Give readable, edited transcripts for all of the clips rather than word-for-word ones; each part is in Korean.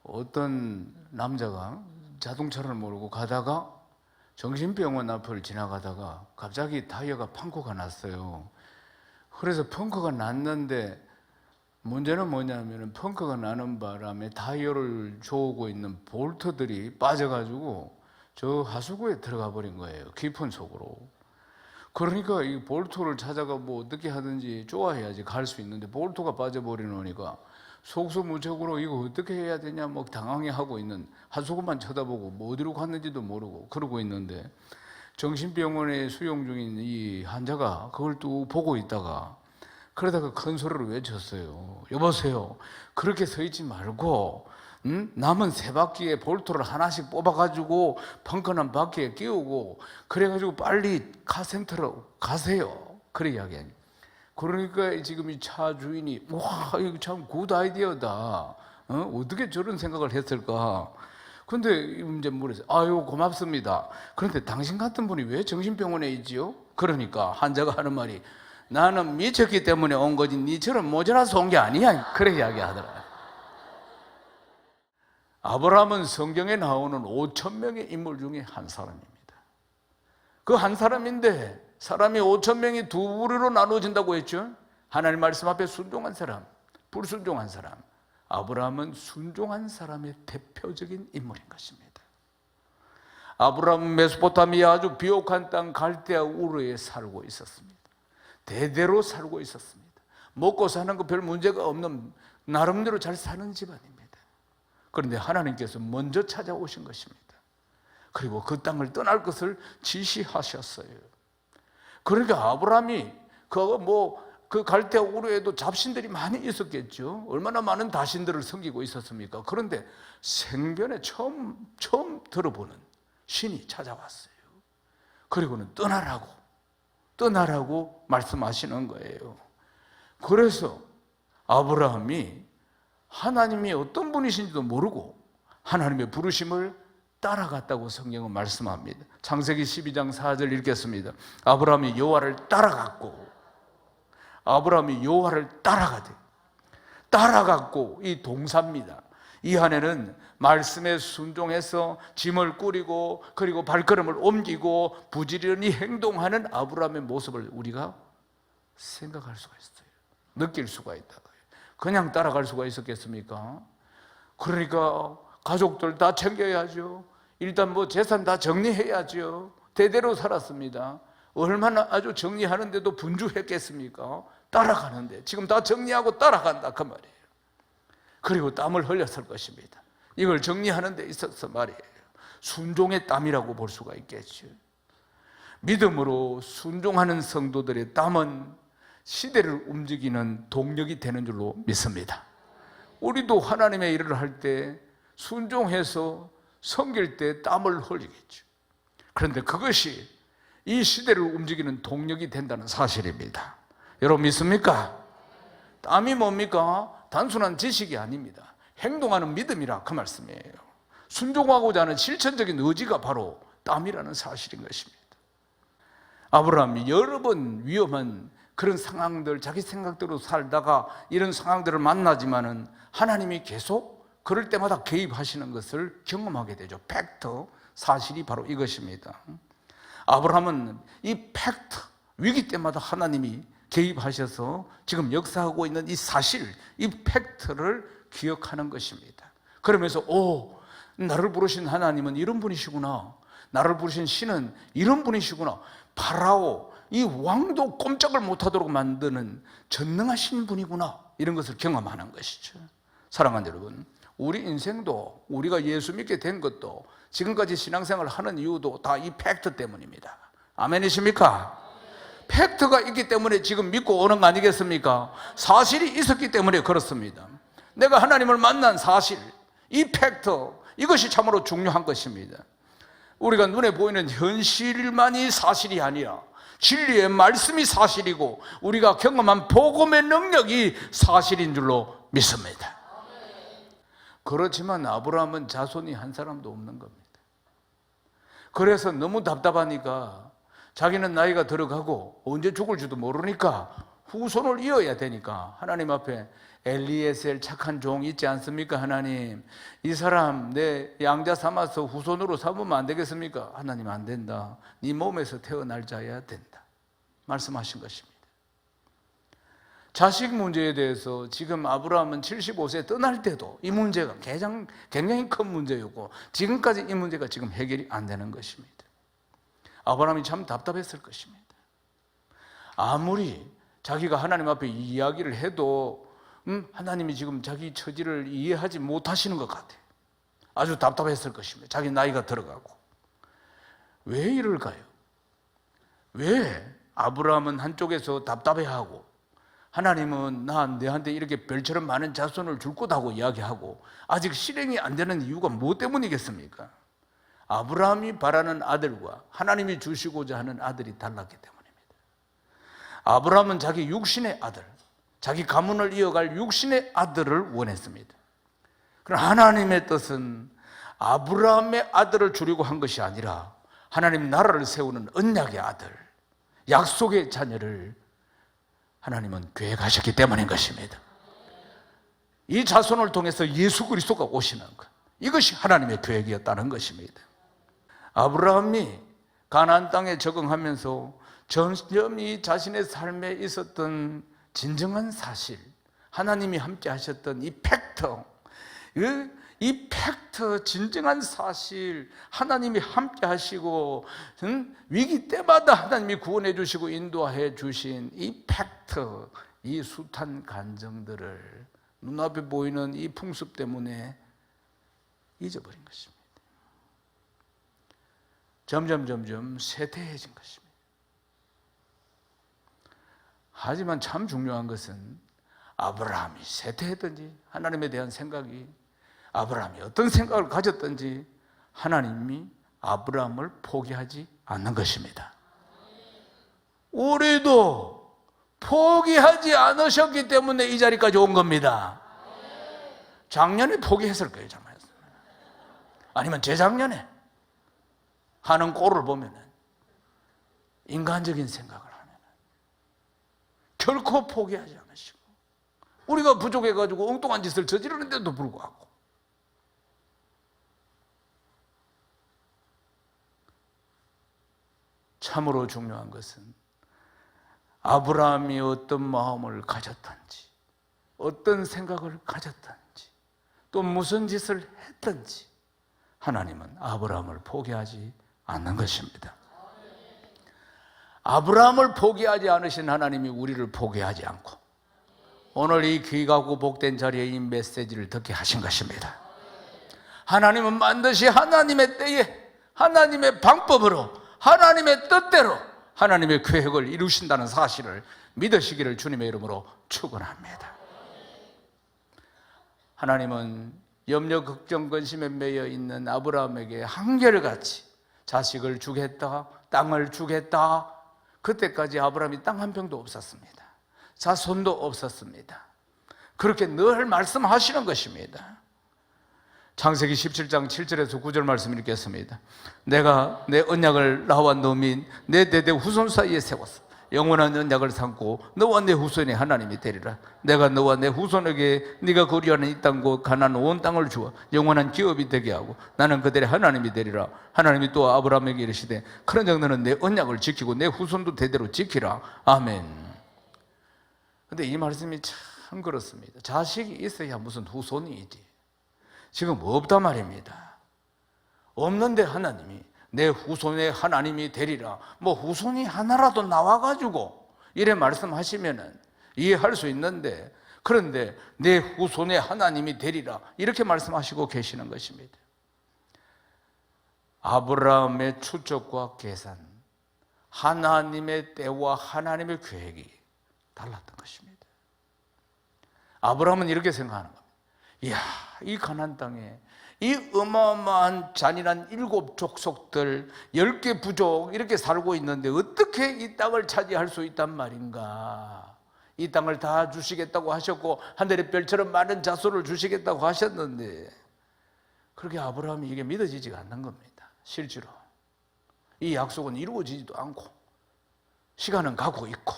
어떤 남자가 자동차를 몰고 가다가 정신병원 앞을 지나가다가 갑자기 타이어가 펑크가 났어요. 그래서 펑크가 났는데 문제는 뭐냐면 펑크가 나는 바람에 타이어를 조우고 있는 볼트들이 빠져가지고 저 하수구에 들어가 버린 거예요. 깊은 속으로. 그러니까 이 볼트를 찾아가 뭐 어떻게 하든지 쪼아야지 갈 수 있는데 볼트가 빠져버리니까 속수무책으로 이거 어떻게 해야 되냐 뭐 당황해하고 있는, 하수구만 쳐다보고 뭐 어디로 갔는지도 모르고 그러고 있는데 정신병원에 수용 중인 이 환자가 그걸 또 보고 있다가 그러다가 큰 소리로 외쳤어요. 여보세요, 그렇게 서 있지 말고 남은 세 바퀴에 볼트를 하나씩 뽑아가지고 펑크난 바퀴에 끼우고 그래가지고 빨리 카센터로 가세요. 그래 이야기하니. 그러니까 지금 이 차 주인이 와 이거 참 굿 아이디어다. 어떻게 저런 생각을 했을까? 근데 이제 물었어요. 아유 고맙습니다. 그런데 당신 같은 분이 왜 정신병원에 있지요? 그러니까 환자가 하는 말이 나는 미쳤기 때문에 온 거지 니처럼 모자라서 온 게 아니야. 그렇게 이야기하더라고요. 아브라함은 성경에 나오는 5,000명의 인물 중에 한 사람입니다. 그 한 사람인데 사람이 5,000명이 두 부류로 나눠진다고 했죠. 하나님 말씀 앞에 순종한 사람, 불순종한 사람. 아브라함은 순종한 사람의 대표적인 인물인 것입니다. 아브라함은 메소포타미아 아주 비옥한 땅 갈대아 우르에 살고 있었습니다. 대대로 살고 있었습니다. 먹고 사는 거 별 문제가 없는 나름대로 잘 사는 집안입니다. 그런데 하나님께서 먼저 찾아오신 것입니다. 그리고 그 땅을 떠날 것을 지시하셨어요. 그러니까 아브라함이 그 갈대아 우르에도 잡신들이 많이 있었겠죠. 얼마나 많은 다신들을 섬기고 있었습니까? 그런데 생전에 처음 들어보는 신이 찾아왔어요. 그리고는 떠나라고 말씀하시는 거예요. 그래서 아브라함이 하나님이 어떤 분이신지도 모르고 하나님의 부르심을 따라갔다고 성경은 말씀합니다. 창세기 12장 4절 읽겠습니다. 아브라함이 여호와를 따라갔고 이 동사입니다. 이 안에는 말씀에 순종해서 짐을 꾸리고 그리고 발걸음을 옮기고 부지런히 행동하는 아브라함의 모습을 우리가 생각할 수가 있어요. 느낄 수가 있다고요. 그냥 따라갈 수가 있었겠습니까? 그러니까 가족들 다 챙겨야죠. 일단 재산 다 정리해야죠. 대대로 살았습니다. 얼마나 아주 정리하는데도 분주했겠습니까? 따라가는데 지금 다 정리하고 따라간다 그 말이에요. 그리고 땀을 흘렸을 것입니다. 이걸 정리하는 데 있어서 말이에요. 순종의 땀이라고 볼 수가 있겠죠. 믿음으로 순종하는 성도들의 땀은 시대를 움직이는 동력이 되는 줄로 믿습니다. 우리도 하나님의 일을 할 때 순종해서 섬길 때 땀을 흘리겠죠. 그런데 그것이 이 시대를 움직이는 동력이 된다는 사실입니다. 여러분 믿습니까? 땀이 뭡니까? 단순한 지식이 아닙니다. 행동하는 믿음이라 그 말씀이에요. 순종하고자 하는 실천적인 의지가 바로 땀이라는 사실인 것입니다. 아브라함이 여러 번 위험한 그런 상황들, 자기 생각대로 살다가 이런 상황들을 만나지만은 하나님이 계속 그럴 때마다 개입하시는 것을 경험하게 되죠. 팩트, 사실이 바로 이것입니다. 아브라함은 이 팩트, 위기 때마다 하나님이 개입하셔서 지금 역사하고 있는 이 사실, 이 팩트를 기억하는 것입니다. 그러면서 나를 부르신 하나님은 이런 분이시구나, 나를 부르신 신은 이런 분이시구나, 파라오 이 왕도 꼼짝을 못하도록 만드는 전능하신 분이구나, 이런 것을 경험하는 것이죠. 사랑하는 여러분, 우리 인생도 우리가 예수 믿게 된 것도 지금까지 신앙생활을 하는 이유도 다 이 팩트 때문입니다. 아멘이십니까? 팩트가 있기 때문에 지금 믿고 오는 거 아니겠습니까? 사실이 있었기 때문에 그렇습니다. 내가 하나님을 만난 사실, 이 팩트, 이것이 참으로 중요한 것입니다. 우리가 눈에 보이는 현실만이 사실이 아니라 진리의 말씀이 사실이고 우리가 경험한 복음의 능력이 사실인 줄로 믿습니다. 그렇지만 아브라함은 자손이 한 사람도 없는 겁니다. 그래서 너무 답답하니까 자기는 나이가 들어가고 언제 죽을지도 모르니까 후손을 이어야 되니까 하나님 앞에 엘리에셀 착한 종 있지 않습니까? 하나님, 이 사람 내 양자 삼아서 후손으로 삼으면 안 되겠습니까? 하나님, 안 된다. 네 몸에서 태어날 자여야 된다 말씀하신 것입니다. 자식 문제에 대해서 지금 아브라함은 75세 떠날 때도 이 문제가 굉장히 큰 문제였고 지금까지 이 문제가 지금 해결이 안 되는 것입니다. 아브라함이 참 답답했을 것입니다. 아무리 자기가 하나님 앞에 이야기를 해도 하나님이 지금 자기 처지를 이해하지 못하시는 것 같아요. 아주 답답했을 것입니다. 자기 나이가 들어가고. 왜 이럴까요? 왜 아브라함은 한쪽에서 답답해하고 하나님은 너한테 이렇게 별처럼 많은 자손을 줄 거다고 이야기하고 아직 실행이 안 되는 이유가 무엇 때문이겠습니까? 아브라함이 바라는 아들과 하나님이 주시고자 하는 아들이 달랐기 때문입니다. 아브라함은 자기 육신의 아들, 자기 가문을 이어갈 육신의 아들을 원했습니다. 그러나 하나님의 뜻은 아브라함의 아들을 주려고 한 것이 아니라 하나님 나라를 세우는 언약의 아들, 약속의 자녀를 하나님은 계획하셨기 때문인 것입니다. 이 자손을 통해서 예수 그리스도가 오시는 것, 이것이 하나님의 계획이었다는 것입니다. 아브라함이 가나안 땅에 적응하면서 점점 이 자신의 삶에 있었던 진정한 사실, 하나님이 함께 하셨던 이 팩트, 진정한 사실, 하나님이 함께 하시고 위기 때마다 하나님이 구원해 주시고 인도해 주신 이 팩트, 이 숱한 간증들을 눈앞에 보이는 이 풍습 때문에 잊어버린 것입니다. 점점 쇠퇴해진 것입니다. 하지만 참 중요한 것은 아브라함이 쇠퇴했든지 하나님에 대한 생각이, 아브라함이 어떤 생각을 가졌든지 하나님이 아브라함을 포기하지 않는 것입니다. 우리도 포기하지 않으셨기 때문에 이 자리까지 온 겁니다. 작년에 포기했을 거예요, 정말. 아니면 재작년에 하는 꼴을 보면, 인간적인 생각을 하면 결코 포기하지 않으시고, 우리가 부족해가지고 엉뚱한 짓을 저지르는데도 불구하고 참으로 중요한 것은 아브라함이 어떤 마음을 가졌던지, 어떤 생각을 가졌던지, 또 무슨 짓을 했던지 하나님은 아브라함을 포기하지 않는 것입니다. 아브라함을 포기하지 않으신 하나님이 우리를 포기하지 않고 오늘 이 귀하고 복된 자리에 이 메시지를 듣게 하신 것입니다. 하나님은 반드시 하나님의 때에, 하나님의 방법으로, 하나님의 뜻대로 하나님의 계획을 이루신다는 사실을 믿으시기를 주님의 이름으로 축원합니다. 하나님은 염려, 걱정, 근심에 매여 있는 아브라함에게 한결같이 자식을 주겠다, 땅을 주겠다. 그때까지 아브라함이 땅 한 평도 없었습니다. 자손도 없었습니다. 그렇게 늘 말씀하시는 것입니다. 창세기 17장 7절에서 9절 말씀 읽겠습니다. 내가 내 언약을 나와 너 및 내 대대 후손 사이에 세웠어. 영원한 언약을 삼고 너와 내 후손이 하나님이 되리라. 내가 너와 내 후손에게 네가 거류하는 이 땅과 가나안 온 땅을 주어 영원한 기업이 되게 하고 나는 그들의 하나님이 되리라. 하나님이 또 아브라함에게 이르시되 그런즉 너는 내 언약을 지키고 내 후손도 대대로 지키라. 아멘. 근데 이 말씀이 참 그렇습니다. 자식이 있어야 무슨 후손이 있지. 지금 없단 말입니다. 없는데 하나님이 내 후손의 하나님이 되리라. 뭐 후손이 하나라도 나와가지고 이래 말씀하시면은 이해할 수 있는데, 그런데 내 후손의 하나님이 되리라 이렇게 말씀하시고 계시는 것입니다. 아브라함의 추적과 계산, 하나님의 때와 하나님의 계획이 달랐던 것입니다. 아브라함은 이렇게 생각하는 겁니다. 이야, 이 가나안 땅에 이 어마어마한 잔인한 7 족속들 10개 부족 이렇게 살고 있는데 어떻게 이 땅을 차지할 수 있단 말인가. 이 땅을 다 주시겠다고 하셨고 하늘의 별처럼 많은 자손을 주시겠다고 하셨는데 그렇게 아브라함이 이게 믿어지지가 않는 겁니다. 실제로 이 약속은 이루어지지도 않고 시간은 가고 있고,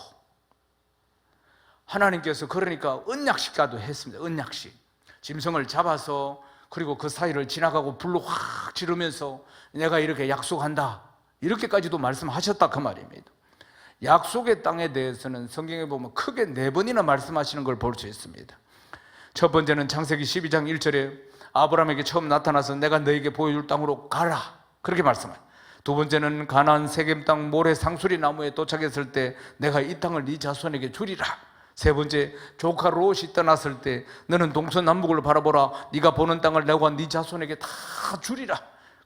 하나님께서 그러니까 언약식과도 했습니다. 언약식. 짐승을 잡아서 그리고 그 사이를 지나가고 불로 확 지르면서 내가 이렇게 약속한다, 이렇게까지도 말씀하셨다 그 말입니다. 약속의 땅에 대해서는 성경에 보면 크게 4번이나 말씀하시는 걸 볼 수 있습니다. 첫 번째는 창세기 12장 1절에 아브라함에게 처음 나타나서 내가 너에게 보여줄 땅으로 가라, 그렇게 말씀해요. 두 번째는 가나안 세겜 땅 모래 상수리 나무에 도착했을 때 내가 이 땅을 네 자손에게 주리라. 세 번째, 조카 롯이 떠났을 때 너는 동서남북을 바라보라, 네가 보는 땅을 내가 네 자손에게 다 주리라.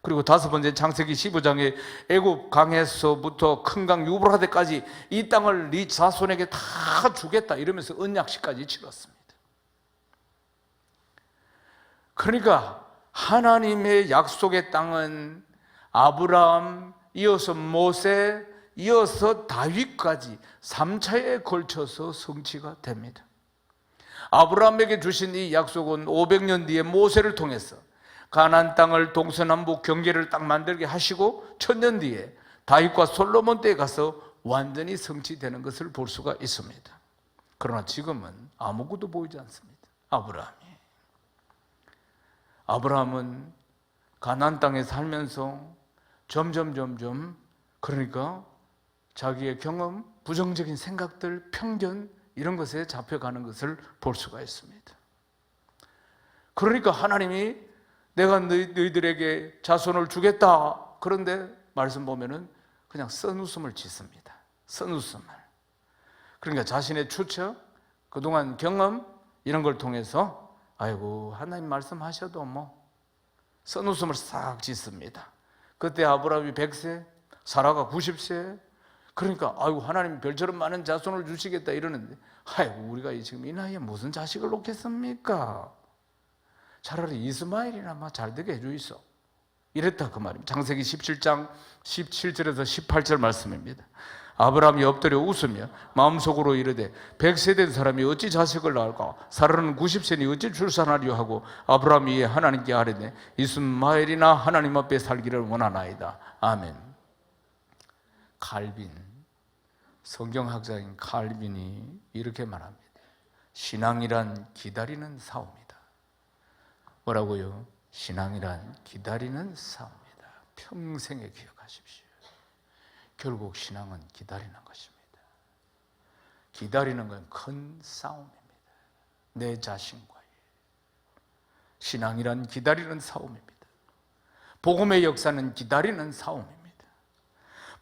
그리고 다섯 번째, 창세기 15장에 애굽 강에서부터 큰 강 유브라데까지 이 땅을 네 자손에게 다 주겠다, 이러면서 언약식까지 치렀습니다. 그러니까 하나님의 약속의 땅은 아브라함, 이어서 모세, 이어서 다윗까지 3차에 걸쳐서 성취가 됩니다. 아브라함에게 주신 이 약속은 500년 뒤에 모세를 통해서 가나안 땅을 동서남북 경계를 딱 만들게 하시고 1000년 뒤에 다윗과 솔로몬 때에 가서 완전히 성취되는 것을 볼 수가 있습니다. 그러나 지금은 아무것도 보이지 않습니다. 아브라함은 가나안 땅에 살면서 점점 그러니까 자기의 경험, 부정적인 생각들, 편견, 이런 것에 잡혀가는 것을 볼 수가 있습니다. 그러니까 하나님이 내가 너희들에게 자손을 주겠다, 그런데 말씀 보면은 그냥 쓴웃음을 짓습니다. 쓴웃음을. 그러니까 자신의 추측, 그동안 경험, 이런 걸 통해서 아이고 하나님 말씀하셔도 뭐, 쓴웃음을 싹 짓습니다. 그때 아브라함이 100세, 사라가 90세. 그러니까 아이고 하나님 별처럼 많은 자손을 주시겠다 이러는데, 아이고 우리가 지금 이 나이에 무슨 자식을 놓겠습니까? 차라리 이스마엘이나 잘 되게 해주이소, 이랬다 그 말입니다. 창세기 17장 17절에서 18절 말씀입니다. 아브라함이 엎드려 웃으며 마음속으로 이르되 100세 된 사람이 어찌 자식을 낳을까? 사라는 90세니 어찌 출산하려 하고 아브라함이 이에 하나님께 아뢰되 이스마엘이나 하나님 앞에 살기를 원하나이다. 아멘. 칼빈, 성경학자인 칼빈이 이렇게 말합니다. 신앙이란 기다리는 싸움이다. 뭐라고요? 신앙이란 기다리는 싸움이다. 평생에 기억하십시오. 결국 신앙은 기다리는 것입니다. 기다리는 건 큰 싸움입니다. 내 자신과의. 신앙이란 기다리는 싸움입니다. 복음의 역사는 기다리는 싸움입니다.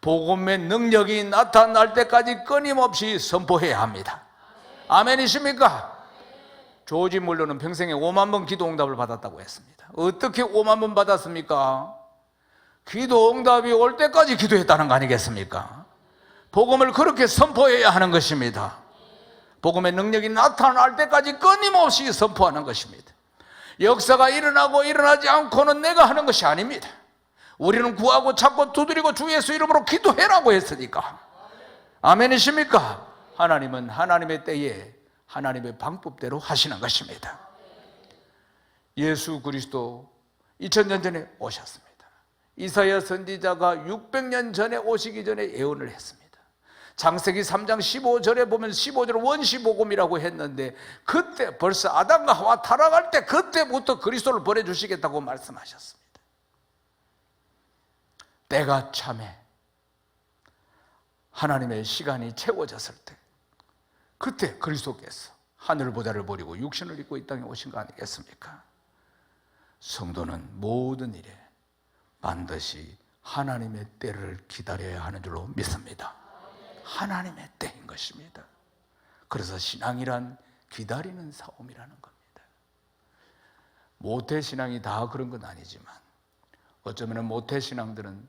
복음의 능력이 나타날 때까지 끊임없이 선포해야 합니다. 아멘이십니까? 조지 물러는 평생에 5만 번 기도 응답을 받았다고 했습니다. 어떻게 5만 번 받았습니까? 기도 응답이 올 때까지 기도했다는 거 아니겠습니까? 복음을 그렇게 선포해야 하는 것입니다. 복음의 능력이 나타날 때까지 끊임없이 선포하는 것입니다. 역사가 일어나고 일어나지 않고는 내가 하는 것이 아닙니다. 우리는 구하고 찾고 두드리고 주 예수 이름으로 기도해라고 했으니까. 아멘이십니까? 하나님은 하나님의 때에 하나님의 방법대로 하시는 것입니다. 예수 그리스도 2000년 전에 오셨습니다. 이사야 선지자가 600년 전에 오시기 전에 예언을 했습니다. 창세기 3장 15절에 보면 15절 원시복음이라고 했는데, 그때 벌써 아담과 하와 타락할 때 그때부터 그리스도를 보내주시겠다고 말씀하셨습니다. 때가 참에 하나님의 시간이 채워졌을 때, 그때 그리스도께서 하늘보다를 버리고 육신을 입고 이 땅에 오신 거 아니겠습니까? 성도는 모든 일에 반드시 하나님의 때를 기다려야 하는 줄로 믿습니다. 하나님의 때인 것입니다. 그래서 신앙이란 기다리는 싸움이라는 겁니다. 모태신앙이 다 그런 건 아니지만 어쩌면 모태신앙들은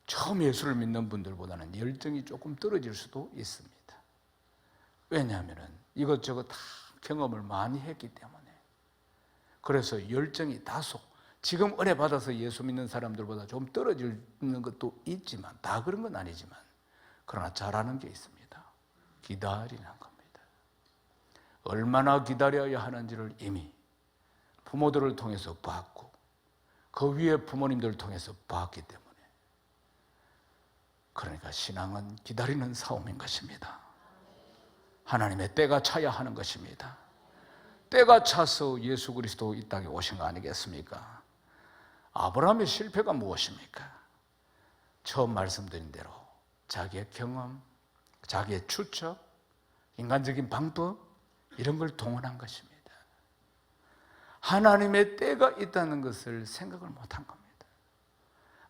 처음 예수를 믿는 분들보다는 열정이 조금 떨어질 수도 있습니다. 왜냐하면 이것저것 다 경험을 많이 했기 때문에. 그래서 열정이 다소 지금 은혜 받아서 예수 믿는 사람들보다 좀 떨어지는 것도 있지만, 다 그런 건 아니지만, 그러나 잘하는 게 있습니다. 기다리는 겁니다. 얼마나 기다려야 하는지를 이미 부모들을 통해서 봤고 그 위에 부모님들을 통해서 봤기 때문에, 그러니까 신앙은 기다리는 싸움인 것입니다. 하나님의 때가 차야 하는 것입니다. 때가 차서 예수 그리스도 이 땅에 오신 거 아니겠습니까? 아브라함의 실패가 무엇입니까? 처음 말씀드린 대로 자기의 경험, 자기의 추측, 인간적인 방법 이런 걸 동원한 것입니다. 하나님의 때가 있다는 것을 생각을 못한 겁니다.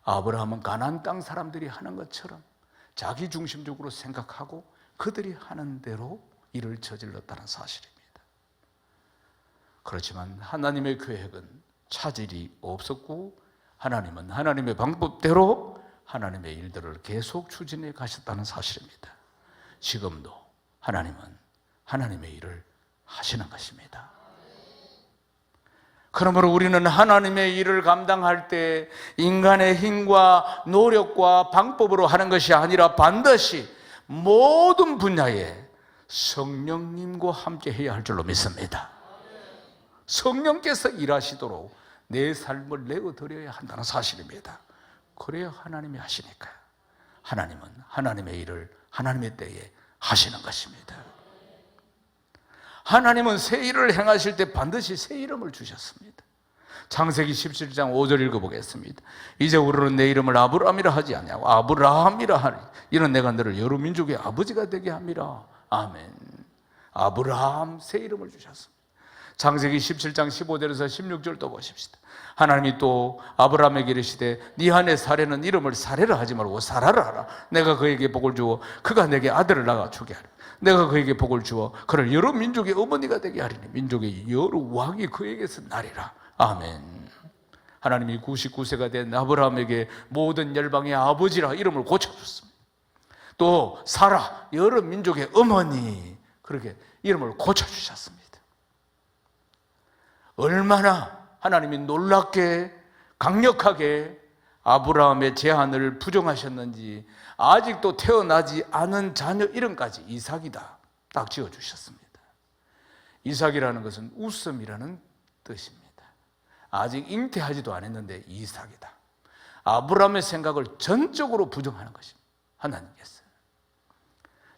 아브라함은 가나안 땅 사람들이 하는 것처럼 자기 중심적으로 생각하고 그들이 하는 대로 일을 저질렀다는 사실입니다. 그렇지만 하나님의 계획은 차질이 없었고 하나님은 하나님의 방법대로 하나님의 일들을 계속 추진해 가셨다는 사실입니다. 지금도 하나님은 하나님의 일을 하시는 것입니다. 그러므로 우리는 하나님의 일을 감당할 때 인간의 힘과 노력과 방법으로 하는 것이 아니라 반드시 모든 분야에 성령님과 함께 해야 할 줄로 믿습니다. 성령께서 일하시도록 내 삶을 내어드려야 한다는 사실입니다. 그래야 하나님이 하시니까요. 하나님은 하나님의 일을 하나님의 때에 하시는 것입니다. 하나님은 새 일을 행하실 때 반드시 새 이름을 주셨습니다. 창세기 17장 5절 읽어보겠습니다. 이제 우리는 내 이름을 아브라함이라 하지 아니하고 아브라함이라 하리. 이는 내가 너를 여러 민족의 아버지가 되게 함이라. 아멘. 아브라함 새 이름을 주셨습니다. 창세기 17장 15절에서 16절도 보십시다. 하나님이 또 아브라함에게 이르시되 네 안에 사례는 이름을 사례라 하지 말고 사라라 하라. 내가 그에게 복을 주어 그가 내게 아들을 낳아 주게 하리라. 내가 그에게 복을 주어 그를 여러 민족의 어머니가 되게 하리니 민족의 여러 왕이 그에게서 나리라. 아멘. 하나님이 99세가 된 아브라함에게 모든 열방의 아버지라 이름을 고쳐줬습니다. 또 사라 여러 민족의 어머니 그렇게 이름을 고쳐주셨습니다. 얼마나 하나님이 놀랍게 강력하게 아브라함의 제안을 부정하셨는지 아직도 태어나지 않은 자녀 이름까지 이삭이다 딱 지어주셨습니다. 이삭이라는 것은 웃음이라는 뜻입니다. 아직 잉태하지도 않았는데 이삭이다. 아브라함의 생각을 전적으로 부정하는 것입니다. 하나님께서.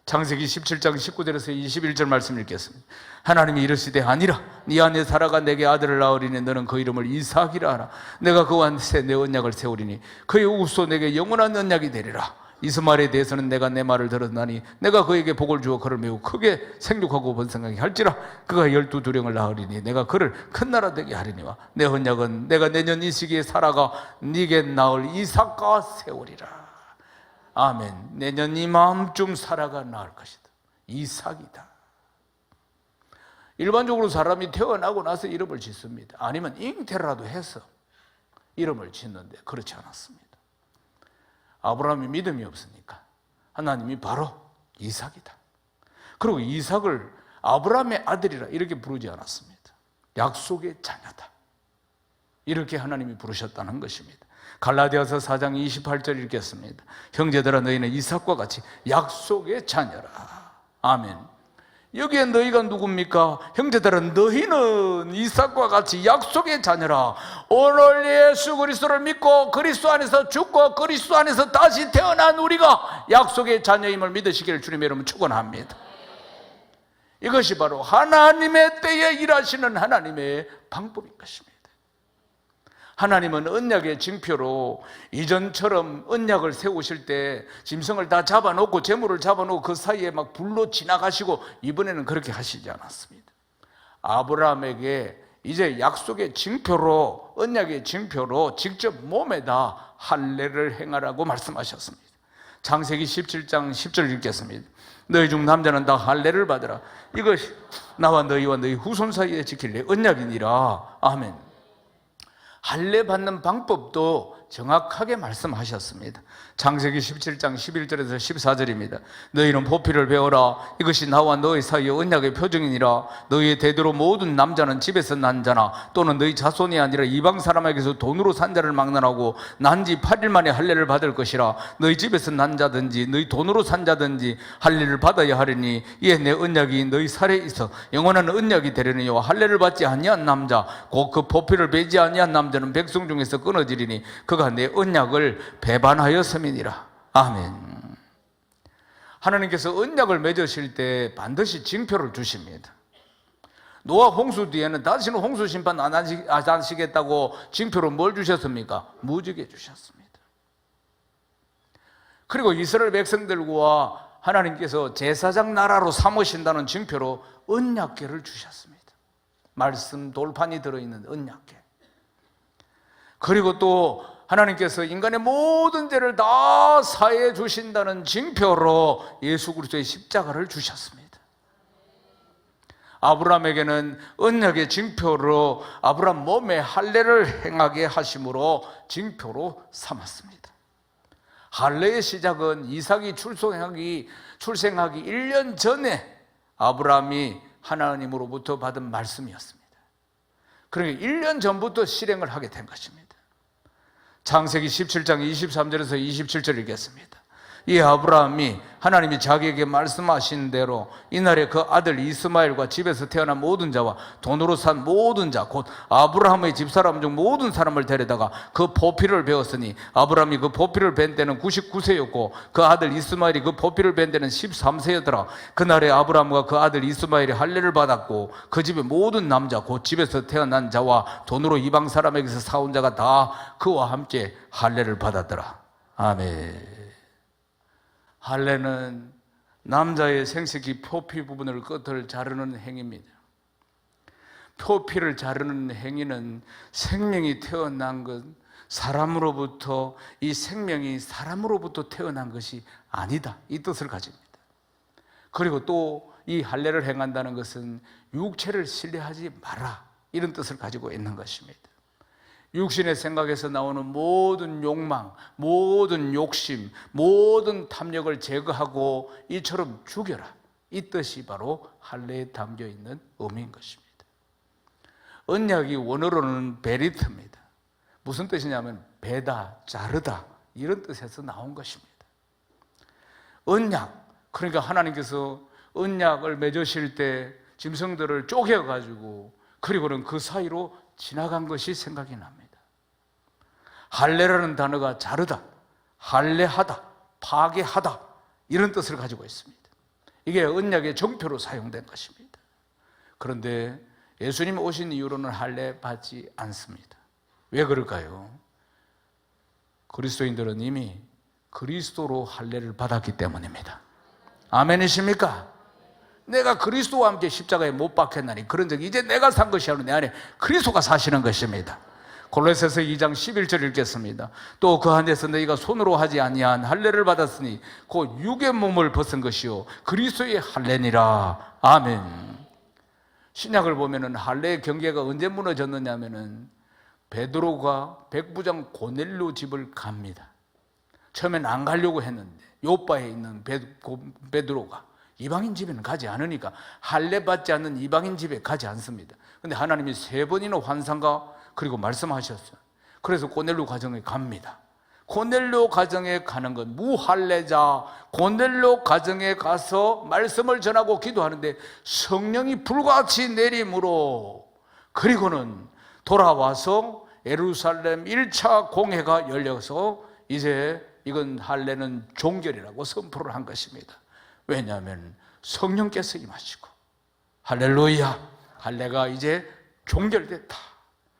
창세기 17장 19절에서 21절 말씀 읽겠습니다. 하나님이 이르시되 아니라 네 안에 사라가 내게 아들을 낳으리니 너는 그 이름을 이삭이라 하라. 내가 그와 내 언약을 세우리니 그의 후손 내게 영원한 언약이 되리라. 이스마엘에 대해서는 내가 내 말을 들었나니 내가 그에게 복을 주어 그를 매우 크게 생육하고 번성하게 할지라. 그가 12두령을 낳으리니 내가 그를 큰 나라 되게 하리니와 내 언약은 내가 내년 이 시기에 사라가 네게 낳을 이삭과 세우리라. 아멘. 내년 이맘쯤 사라가 낳을 것이다. 이삭이다. 일반적으로 사람이 태어나고 나서 이름을 짓습니다. 아니면 잉태라도 해서 이름을 짓는데 그렇지 않았습니다. 아브라함이 믿음이 없으니까 하나님이 바로 이삭이다. 그리고 이삭을 아브라함의 아들이라 이렇게 부르지 않았습니다. 약속의 자녀다. 이렇게 하나님이 부르셨다는 것입니다. 갈라디아서 4장 28절 읽겠습니다. 형제들아 너희는 이삭과 같이 약속의 자녀라. 아멘. 여기에 너희가 누굽니까? 형제들은 너희는 이삭과 같이 약속의 자녀라. 오늘 예수 그리스도를 믿고 그리스도 안에서 죽고 그리스도 안에서 다시 태어난 우리가 약속의 자녀임을 믿으시기를 주님의 이름으로 축원합니다. 이것이 바로 하나님의 때에 일하시는 하나님의 방법인 것입니다. 하나님은 언약의 징표로 이전처럼 언약을 세우실 때 짐승을 다 잡아놓고 재물을 잡아놓고 그 사이에 막 불로 지나가시고 이번에는 그렇게 하시지 않았습니다. 아브라함에게 이제 약속의 징표로 언약의 징표로 직접 몸에다 할례를 행하라고 말씀하셨습니다. 창세기 17장 10절 읽겠습니다. 너희 중 남자는 다 할례를 받으라. 이것이 나와 너희와 너희 후손 사이에 지킬 내 언약이니라. 아멘. 할례 받는 방법도 정확하게 말씀하셨습니다. 창세기 17장 11절에서 14절입니다. 너희는 보피를 배워라. 이것이 나와 너희 사이의 언약의 표징이니라. 너희의 대대로 모든 남자는 집에서 난 자나 또는 너희 자손이 아니라 이방 사람에게서 돈으로 산 자를 막론하고 난 지 8일 만에 할례를 받을 것이라. 너희 집에서 난 자든지 너희 돈으로 산 자든지 할례를 받아야 하리니 이에 내 언약이 너희 살에 있어 영원한 언약이 되려니와 할례를 받지 아니한 남자 곧 그 보피를 베지 아니한 남자는 백성 중에서 끊어지리니 그가 내 언약을 배반하였음이니라. 아멘. 하나님께서 언약을 맺으실 때 반드시 징표를 주십니다. 노아 홍수 뒤에는 다시는 홍수 심판 안 하시겠다고 징표로 뭘 주셨습니까? 무지개 주셨습니다. 그리고 이스라엘 백성들과 하나님께서 제사장 나라로 삼으신다는 징표로 언약궤를 주셨습니다. 말씀 돌판이 들어있는 언약궤. 그리고 또 하나님께서 인간의 모든 죄를 다 사해 주신다는 징표로 예수 그리스도의 십자가를 주셨습니다. 아브라함에게는 언약의 징표로 아브라함 몸에 할례를 행하게 하심으로 징표로 삼았습니다. 할례의 시작은 이삭이 출생하기 1년 전에 아브라함이 하나님으로부터 받은 말씀이었습니다. 그러니까 1년 전부터 실행을 하게 된 것입니다. 창세기 17장 23절에서 27절 읽겠습니다. 이 아브라함이 하나님이 자기에게 말씀하신 대로 이날에 그 아들 이스마엘과 집에서 태어난 모든 자와 돈으로 산 모든 자 곧 아브라함의 집사람 중 모든 사람을 데려다가 그 보피를 베었으니 아브라함이 그 보피를 벤 때는 99세였고 그 아들 이스마엘이 그 보피를 벤 때는 13세였더라. 그날에 아브라함과 그 아들 이스마엘이 할례를 받았고 그 집의 모든 남자 곧 집에서 태어난 자와 돈으로 이방 사람에게서 사온 자가 다 그와 함께 할례를 받았더라. 아멘. 할례는 남자의 생식기 표피 부분을 끝을 자르는 행위입니다. 표피를 자르는 행위는 생명이 태어난 것, 사람으로부터 이 생명이 사람으로부터 태어난 것이 아니다, 이 뜻을 가집니다. 그리고 또 이 할례를 행한다는 것은 육체를 신뢰하지 마라, 이런 뜻을 가지고 있는 것입니다. 육신의 생각에서 나오는 모든 욕망, 모든 욕심, 모든 탐욕을 제거하고 이처럼 죽여라, 이 뜻이 바로 할례에 담겨 있는 의미인 것입니다. 언약이 원어로는 베리트입니다. 무슨 뜻이냐면 베다, 자르다, 이런 뜻에서 나온 것입니다. 언약, 그러니까 하나님께서 언약을 맺으실 때 짐승들을 쪼개가지고 그리고는 그 사이로 지나간 것이 생각이 납니다. 할례라는 단어가 자르다, 할례하다, 파괴하다, 이런 뜻을 가지고 있습니다. 이게 언약의 정표로 사용된 것입니다. 그런데 예수님 오신 이후로는 할례 받지 않습니다. 왜 그럴까요? 그리스도인들은 이미 그리스도로 할례를 받았기 때문입니다. 아멘이십니까? 내가 그리스도와 함께 십자가에 못 박혔나니 그런 적 이제 내가 산 것이 아니라 내 안에 그리스도가 사시는 것입니다. 골로새서 2장 11절 읽겠습니다. 또 그 안에서 너희가 손으로 하지 아니한 할례를 받았으니 곧 육의 몸을 벗은 것이요 그리스도의 할례니라. 아멘. 신약을 보면은 할례의 경계가 언제 무너졌느냐면은 베드로가 백부장 고넬료 집을 갑니다. 처음엔 안 가려고 했는데 요바에 있는 베드로가 이방인 집에는 가지 않으니까 할례 받지 않는 이방인 집에 가지 않습니다. 그런데 하나님이 3번이나 환상과 그리고 말씀하셨어요. 그래서 고넬료 가정에 갑니다. 고넬료 가정에 가는 건 무할례자 고넬료 가정에 가서 말씀을 전하고 기도하는데 성령이 불같이 내림으로 그리고는 돌아와서 예루살렘 1차 공회가 열려서 이제 이건 할례는 종결이라고 선포를 한 것입니다. 왜냐하면 성령께서 임하시고 할렐루야, 할례가 이제 종결됐다.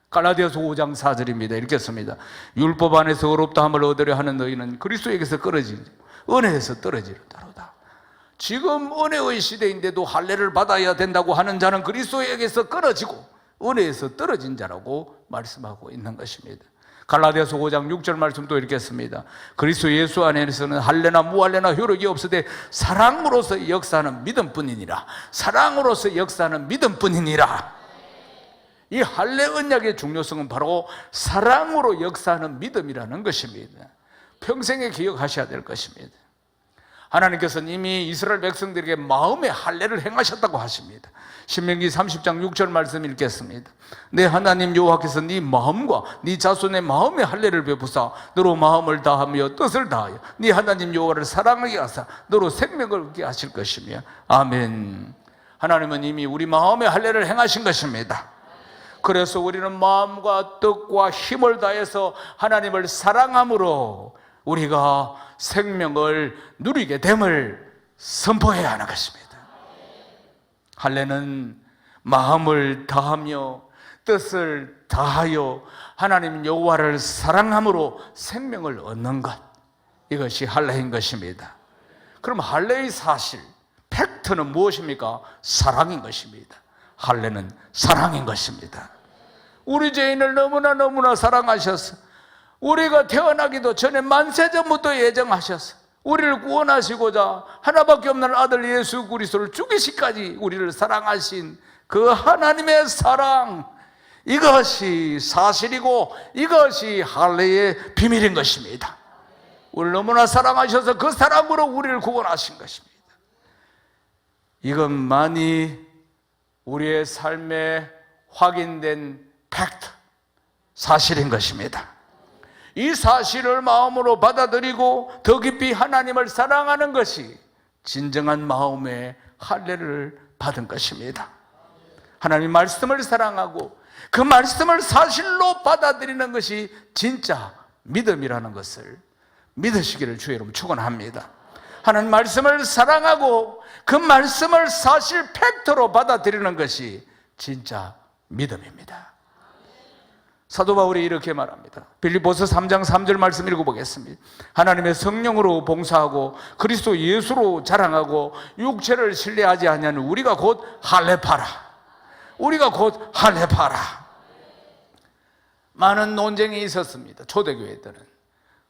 갈라디아서 5장 4절입니다. 읽겠습니다. 율법 안에서 의롭다함을 얻으려 하는 너희는 그리스도에게서 끊어진 은혜에서 떨어지는다로다. 지금 은혜의 시대인데도 할례를 받아야 된다고 하는 자는 그리스도에게서 끊어지고 은혜에서 떨어진 자라고 말씀하고 있는 것입니다. 갈라디아서 5장 6절 말씀 또 읽겠습니다. 그리스도 예수 안에서는 할례나 무할례나 효력이 없으되 사랑으로서 역사하는 믿음뿐이니라. 사랑으로서 역사하는 믿음뿐이니라. 이 할례 언약의 중요성은 바로 사랑으로 역사하는 믿음이라는 것입니다. 평생에 기억하셔야 될 것입니다. 하나님께서는 이미 이스라엘 백성들에게 마음의 할례를 행하셨다고 하십니다. 신명기 30장 6절 말씀 읽겠습니다. 내 하나님 여호와께서 네 마음과 네 자손의 마음의 할례를 베푸사 너로 마음을 다하며 뜻을 다하여 네 하나님 여호와를 사랑하게 하사 너로 생명을 얻게 하실 것이며. 아멘. 하나님은 이미 우리 마음의 할례를 행하신 것입니다. 그래서 우리는 마음과 뜻과 힘을 다해서 하나님을 사랑함으로 우리가 생명을 누리게 됨을 선포해야 하는 것입니다. 할례는 마음을 다하며 뜻을 다하여 하나님 여호와를 사랑함으로 생명을 얻는 것, 이것이 할례인 것입니다. 그럼 할례의 사실, 팩트는 무엇입니까? 사랑인 것입니다. 할례는 사랑인 것입니다. 우리 죄인을 너무나 사랑하셔서 우리가 태어나기도 전에 만세전부터 예정하셔서 우리를 구원하시고자 하나밖에 없는 아들 예수 그리스도를 죽이시까지 우리를 사랑하신 그 하나님의 사랑, 이것이 사실이고 이것이 할례의 비밀인 것입니다. 우리를 너무나 사랑하셔서 그 사랑으로 우리를 구원하신 것입니다. 이것만이 우리의 삶에 확인된 팩트, 사실인 것입니다. 이 사실을 마음으로 받아들이고 더 깊이 하나님을 사랑하는 것이 진정한 마음의 할례를 받은 것입니다. 하나님 말씀을 사랑하고 그 말씀을 사실로 받아들이는 것이 진짜 믿음이라는 것을 믿으시기를 주의 이름으로 축원합니다. 하나님 말씀을 사랑하고 그 말씀을 사실 팩트로 받아들이는 것이 진짜 믿음입니다. 사도 바울이 이렇게 말합니다. 빌립보서 3장 3절 말씀 읽어보겠습니다. 하나님의 성령으로 봉사하고 그리스도 예수로 자랑하고 육체를 신뢰하지 아니하는 우리가 곧 할례파라. 우리가 곧 할례파라. 많은 논쟁이 있었습니다. 초대교회들은.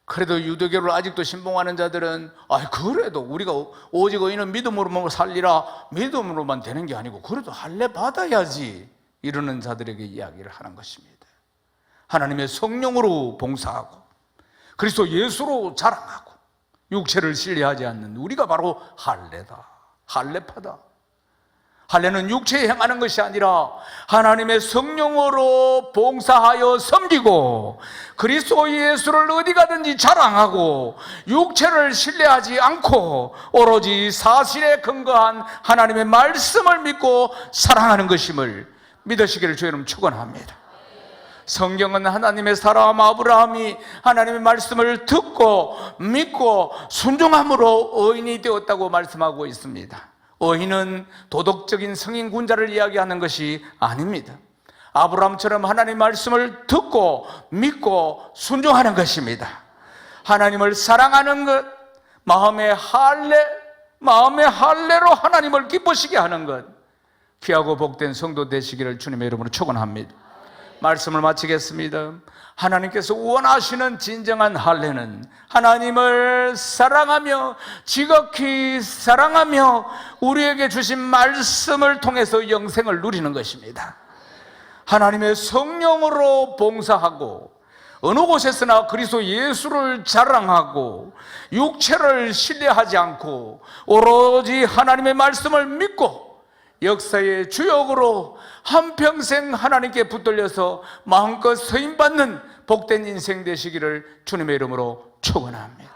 그래도 유대교를 아직도 신봉하는 자들은 그래도 우리가 오직 의인은 믿음으로만 살리라, 믿음으로만 되는 게 아니고 그래도 할례 받아야지, 이러는 자들에게 이야기를 하는 것입니다. 하나님의 성령으로 봉사하고 그리스도 예수로 자랑하고 육체를 신뢰하지 않는 우리가 바로 할례다, 할례파다. 할례는 육체에 행하는 것이 아니라 하나님의 성령으로 봉사하여 섬기고 그리스도 예수를 어디 가든지 자랑하고 육체를 신뢰하지 않고 오로지 사실에 근거한 하나님의 말씀을 믿고 사랑하는 것임을 믿으시기를 주님 축원합니다. 성경은 하나님의 사람 아브라함이 하나님의 말씀을 듣고 믿고 순종함으로 의인이 되었다고 말씀하고 있습니다. 의인은 도덕적인 성인군자를 이야기하는 것이 아닙니다. 아브라함처럼 하나님의 말씀을 듣고 믿고 순종하는 것입니다. 하나님을 사랑하는 것, 마음의 할례로 하나님을 기쁘시게 하는 것, 귀하고 복된 성도 되시기를 주님의 이름으로 축원합니다. 말씀을 마치겠습니다. 하나님께서 원하시는 진정한 할례는 하나님을 사랑하며 지극히 사랑하며 우리에게 주신 말씀을 통해서 영생을 누리는 것입니다. 하나님의 성령으로 봉사하고 어느 곳에서나 그리스도 예수를 자랑하고 육체를 신뢰하지 않고 오로지 하나님의 말씀을 믿고 역사의 주역으로 한평생 하나님께 붙들려서 마음껏 서임받는 복된 인생 되시기를 주님의 이름으로 축원합니다.